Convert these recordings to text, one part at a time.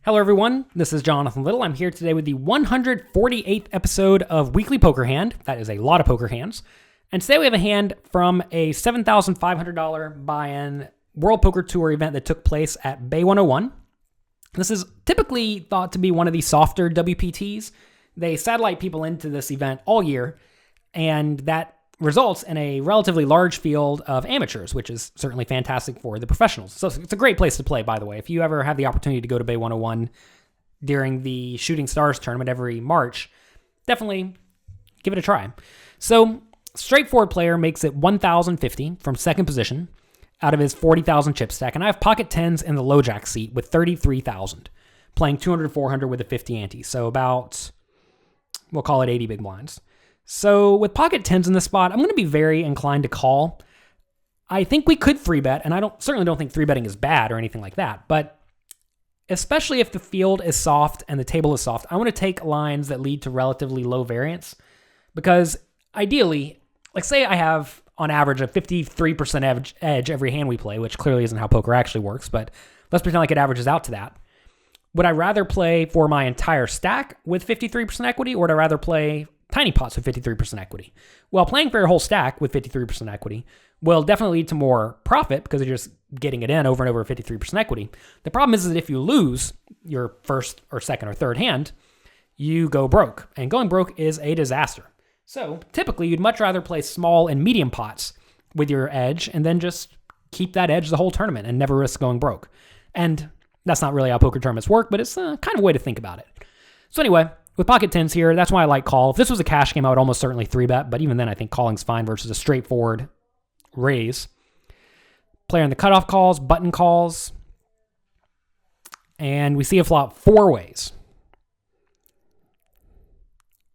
Hello everyone, this is Jonathan Little. I'm here today with the 148th episode of Weekly Poker Hand. That is a lot of poker hands. And today we have a hand from a $7,500 buy-in World Poker Tour event that took place at Bay 101. This is typically thought to be one of the softer WPTs. They satellite people into this event all year, and that results in a relatively large field of amateurs, which is certainly fantastic for the professionals. So it's a great place to play, by the way. If you ever have the opportunity to go to Bay 101 during the Shooting Stars tournament every March, definitely give it a try. So straightforward player makes it 1,050 from second position out of his 40,000 chip stack, and I have pocket 10s in the low jack seat with 33,000, playing 200, 400 with a 50 ante. So about, we'll call it 80 big blinds. So with pocket 10s in this spot, I'm going to be very inclined to call. I think we could 3-bet, and I certainly don't think 3-betting is bad or anything like that, but especially if the field is soft and the table is soft, I want to take lines that lead to relatively low variance, because ideally, like say I have on average a 53% edge every hand we play, which clearly isn't how poker actually works, but let's pretend like it averages out to that. Would I rather play for my entire stack with 53% equity, or would I rather play tiny pots with 53% equity? Well, playing for your whole stack with 53% equity will definitely lead to more profit because you're just getting it in over and over 53% equity. The problem is that if you lose your first or second or third hand, you go broke, and going broke is a disaster. So typically you'd much rather play small and medium pots with your edge and then just keep that edge the whole tournament and never risk going broke. And that's not really how poker tournaments work, but it's kind of a way to think about it. So anyway, with pocket 10s here, that's why I like call. If this was a cash game, I would almost certainly 3-bet, but even then I think calling's fine versus a straightforward raise. Player in the cutoff calls, button calls, and we see a flop 4 ways.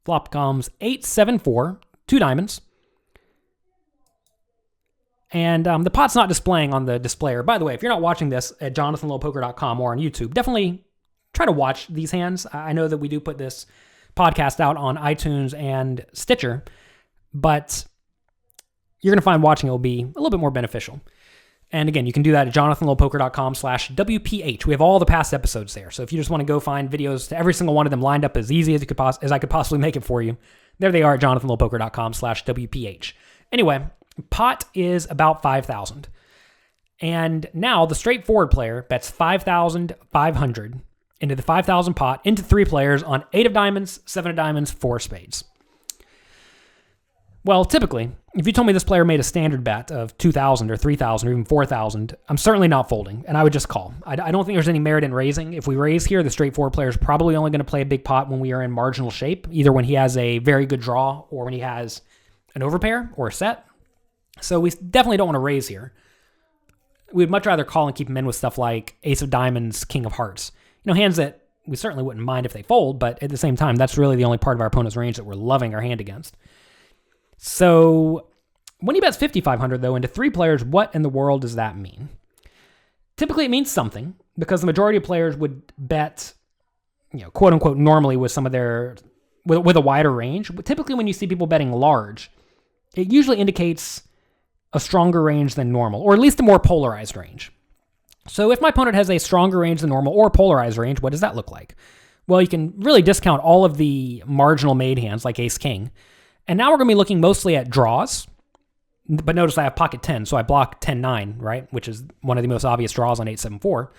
Flop comes 8-7-4, 2 diamonds. And the pot's not displaying on the displayer. By the way, if you're not watching this at jonathanlittlepoker.com or on YouTube, definitely try to watch these hands. I know that we do put this podcast out on iTunes and Stitcher, but you're going to find watching it will be a little bit more beneficial. And again, you can do that at jonathanlittlepoker.com/WPH. We have all the past episodes there. So if you just want to go find videos to every single one of them lined up as easy as I could possibly make it for you, there they are at jonathanlittlepoker.com/WPH. Anyway, pot is about 5,000. And now the straightforward player bets 5,500 into the 5,000 pot, into 3 players on 8 of diamonds, 7 of diamonds, 4 spades. Well, typically, if you told me this player made a standard bet of 2,000 or 3,000 or even 4,000, I'm certainly not folding, and I would just call. I don't think there's any merit in raising. If we raise here, the straightforward player is probably only going to play a big pot when we are in marginal shape, either when he has a very good draw or when he has an overpair or a set. So we definitely don't want to raise here. We'd much rather call and keep him in with stuff like ace of diamonds, king of hearts. Hands that we certainly wouldn't mind if they fold, but at the same time, that's really the only part of our opponent's range that we're loving our hand against. So when he bets 5,500, though, into 3 players, what in the world does that mean? Typically, it means something, because the majority of players would bet, quote unquote, normally with some of their, with a wider range. But typically, when you see people betting large, it usually indicates a stronger range than normal, or at least a more polarized range. So if my opponent has a stronger range than normal or polarized range, what does that look like? Well, you can really discount all of the marginal made hands like ace-king. And now we're going to be looking mostly at draws. But notice I have pocket 10, so I block 10-9, right? Which is one of the most obvious draws on 8-7-4.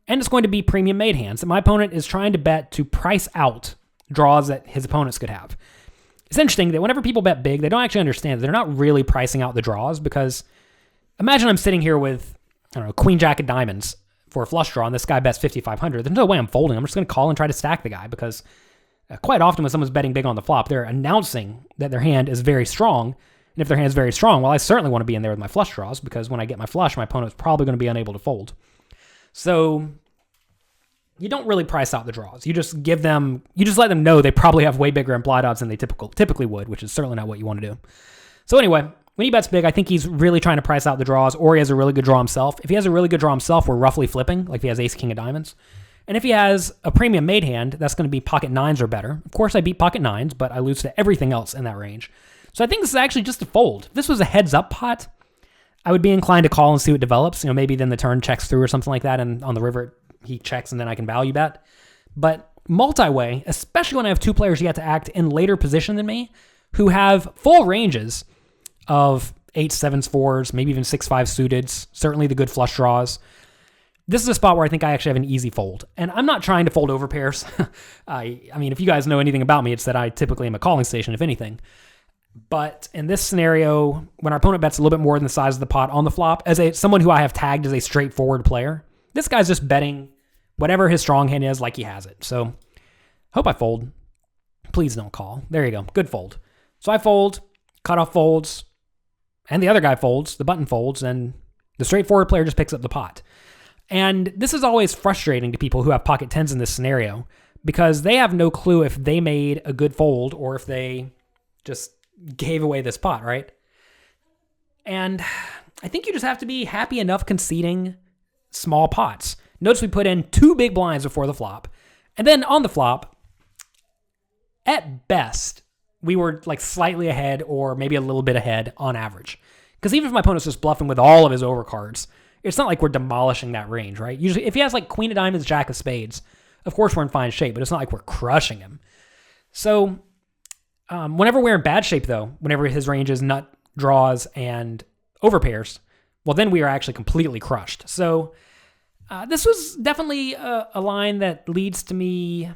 And it's going to be premium made hands. And my opponent is trying to bet to price out draws that his opponents could have. It's interesting that whenever people bet big, they don't actually understand that they're not really pricing out the draws, because imagine I'm sitting here with, queen jack of diamonds for a flush draw, and this guy bets 5,500. There's no way I'm folding. I'm just going to call and try to stack the guy, because quite often when someone's betting big on the flop, they're announcing that their hand is very strong. And if their hand is very strong, well, I certainly want to be in there with my flush draws, because when I get my flush, my opponent's probably going to be unable to fold. So you don't really price out the draws. You just let them know they probably have way bigger implied odds than they typically would, which is certainly not what you want to do. So anyway, when he bets big, I think he's really trying to price out the draws, or he has a really good draw himself. If he has a really good draw himself, we're roughly flipping, like if he has ace, king of diamonds. And if he has a premium made hand, that's going to be pocket 9s or better. Of course, I beat pocket 9s, but I lose to everything else in that range. So I think this is actually just a fold. If this was a heads-up pot, I would be inclined to call and see what develops. Maybe then the turn checks through or something like that, and on the river he checks and then I can value bet. But multi-way, especially when I have two players yet to act in later position than me, who have full ranges of 8s, 7s, 4s, maybe even 6-5 suiteds, certainly the good flush draws. This is a spot where I think I actually have an easy fold. And I'm not trying to fold over pairs. I mean, if you guys know anything about me, it's that I typically am a calling station, if anything. But in this scenario, when our opponent bets a little bit more than the size of the pot on the flop, as someone who I have tagged as a straightforward player, this guy's just betting whatever his strong hand is like he has it. So hope I fold. Please don't call. There you go. Good fold. So I fold, cutoff folds, and the other guy folds, the button folds, and the straightforward player just picks up the pot. And this is always frustrating to people who have pocket tens in this scenario because they have no clue if they made a good fold or if they just gave away this pot, right? And I think you just have to be happy enough conceding small pots. Notice we put in 2 big blinds before the flop. And then on the flop, at best, we were like slightly ahead or maybe a little bit ahead on average. Because even if my opponent's just bluffing with all of his overcards, it's not like we're demolishing that range, right? Usually, if he has like queen of diamonds, jack of spades, of course we're in fine shape, but it's not like we're crushing him. So whenever we're in bad shape, though, whenever his range is nut, draws, and overpairs, well, then we are actually completely crushed. So this was definitely a line that leads to me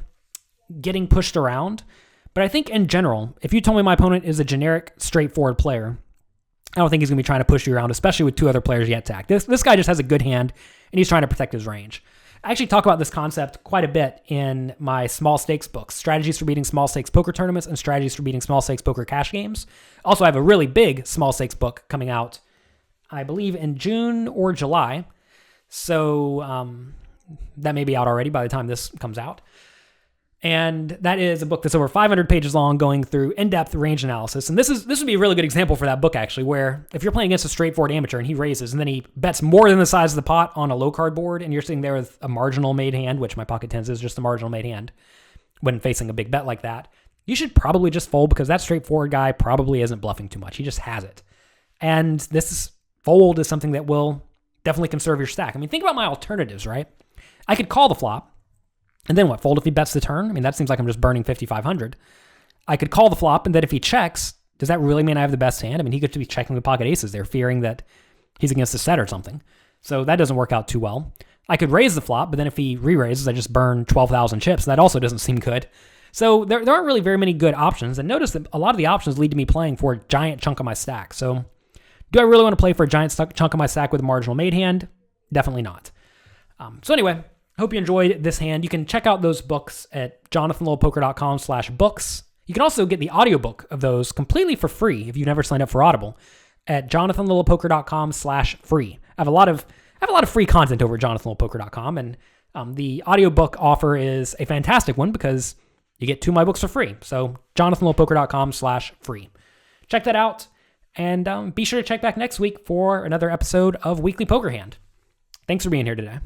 getting pushed around. But I think in general, if you told me my opponent is a generic, straightforward player, I don't think he's going to be trying to push you around, especially with 2 other players yet to act. This guy just has a good hand, and he's trying to protect his range. I actually talk about this concept quite a bit in my small stakes books, Strategies for Beating Small Stakes Poker Tournaments and Strategies for Beating Small Stakes Poker Cash Games. Also, I have a really big small stakes book coming out, I believe, in June or July. So that may be out already by the time this comes out. And that is a book that's over 500 pages long, going through in-depth range analysis. And this would be a really good example for that book, actually, where if you're playing against a straightforward amateur and he raises and then he bets more than the size of the pot on a low card board and you're sitting there with a marginal made hand, which my pocket tens is just a marginal made hand when facing a big bet like that, you should probably just fold because that straightforward guy probably isn't bluffing too much. He just has it. And this fold is something that will definitely conserve your stack. I mean, think about my alternatives, right? I could call the flop. And then what, fold if he bets the turn? I mean, that seems like I'm just burning 5,500. I could call the flop, and then if he checks, does that really mean I have the best hand? I mean, he could be checking with pocket aces there, fearing that he's against the set or something. So that doesn't work out too well. I could raise the flop, but then if he re-raises, I just burn 12,000 chips. That also doesn't seem good. So there aren't really very many good options. And notice that a lot of the options lead to me playing for a giant chunk of my stack. So do I really want to play for a giant chunk of my stack with a marginal made hand? Definitely not. So anyway, hope you enjoyed this hand. You can check out those books at jonathanlittlepoker.com/books. You can also get the audiobook of those completely for free if you've never signed up for Audible at jonathanlittlepoker.com/free. I have a lot of free content over at jonathanlittlepoker.com, and the audiobook offer is a fantastic one because you get 2 of my books for free. So jonathanlittlepoker.com/free. Check that out, and be sure to check back next week for another episode of Weekly Poker Hand. Thanks for being here today.